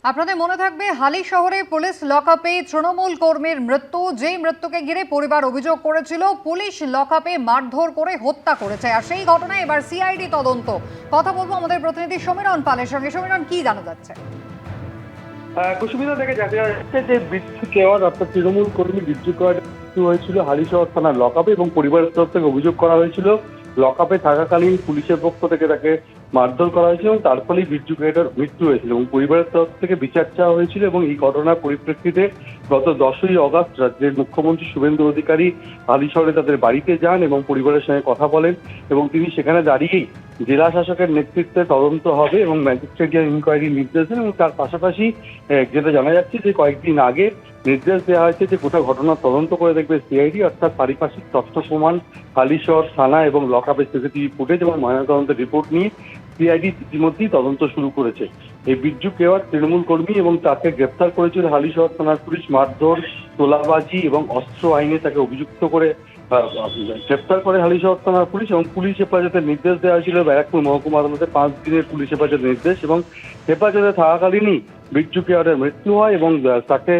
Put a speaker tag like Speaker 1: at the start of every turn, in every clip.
Speaker 1: আপনাদের মনে থাকবে হালি শহরে পুলিশ লকআপে তৃণমূল কর্মীর মৃত্যু, যেই মৃত্যুকে ঘিরে পরিবার অভিযোগ করেছিল পুলিশ লকআপে মারধর করে হত্যা করেছে। আর সেই ঘটনায় এবার সিআইডি তদন্ত। কথা বলবো আমাদের প্রতিনিধি সমীরণ পালের সঙ্গে। সমীরণ, কি জানা যাচ্ছে?
Speaker 2: কুসুমিতা থেকে জানা যাচ্ছে যে বিদ্যুৎ কেওয়ার অর্থাৎ তৃণমূল কর্মী বিদ্যুৎ কেওয়ার মৃত্যু হয়েছিল হালিশহর থানার লকআপে এবং পরিবারের তরফ থেকে অভিযোগ করা হয়েছিল লকআপে থাকাকালীন পুলিশের পক্ষ থেকে তাকে মারধর করা হয়েছিল এবং তার ফলেই বিদ্যুৎ কেওয়ার মৃত্যু হয়েছিল এবং পরিবারের তরফ থেকে বিচার চাওয়া হয়েছিল। এবং এই ঘটনার পরিপ্রেক্ষিতে গত 10ই অগস্ট রাজ্যের মুখ্যমন্ত্রী শুভেন্দু অধিকারী হালিশহরে তাদের বাড়িতে যান এবং পরিবারের সঙ্গে কথা বলেন এবং তিনি সেখানে দাঁড়িয়েই জেলা শাসকের নেতৃত্বে তদন্ত হবে এবং ম্যাজিস্ট্রেটিয়াল ইনকোয়ারির নির্দেশ দেন। এবং তার পাশাপাশি যেটা জানা যাচ্ছে যে কয়েকদিন আগে নির্দেশ দেওয়া হয়েছে যে গোটা ঘটনার তদন্ত করে দেখবে সিআইডি, অর্থাৎ পারিপার্শ্বিক তথ্য প্রমাণ, হালিশহর থানা এবং লকআপের সিসিটিভি ফুটেজ এবং ময়নাতদন্তের রিপোর্ট নিয়ে সিআইডি ইতিমধ্যেই তদন্ত শুরু করেছে। এই বিদ্যুৎ কেওয়ার তৃণমূল কর্মী এবং তাকে গ্রেপ্তার করেছিল হালিশহর থানার পুলিশ মারধর, তোলাবাজি এবং অস্ত্র আইনে তাকে অভিযুক্ত করে গ্রেপ্তার করে হালিশহর থানার পুলিশ এবং পুলিশ হেফাজতের নির্দেশ দেওয়া হয়েছিল ব্যারাকপুর মহকুমা আদালতে 5 দিনের পুলিশ হেফাজতের নির্দেশ। এবং হেফাজতে থাকাকালীনই বিদ্যুৎ কেওয়ারের মৃত্যু হয় এবং তাকে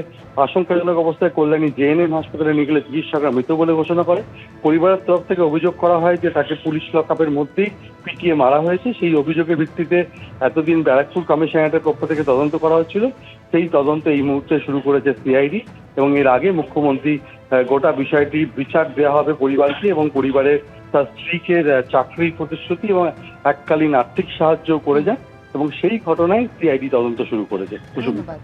Speaker 2: আশঙ্কাজনক অবস্থায় কল্যাণী জেএনএম হাসপাতালে নিয়ে গেলে চিকিৎসকরা মৃত বলে ঘোষণা করে। পরিবারের তরফ থেকে অভিযোগ করা হয় যে তাকে পুলিশ লকআপের মধ্যেই পিটিয়ে মারা হয়েছে। সেই অভিযোগের ভিত্তিতে এতদিন ব্যারাকপুর কমিশনারেটের পক্ষ থেকে তদন্ত করা হচ্ছিল, সেই তদন্ত এই মুহূর্তে শুরু করেছে সিআইডি। এবং এর আগে মুখ্যমন্ত্রী গোটা বিষয়টি বিচার দেওয়া হবে পরিবারকে এবং পরিবারের তার স্ত্রীকে চাকরির প্রতিশ্রুতি এবং এককালীন আর্থিক সাহায্য করে যায় এবং সেই ঘটনায় সিআইডি তদন্ত শুরু করেছে।
Speaker 1: ধন্যবাদ।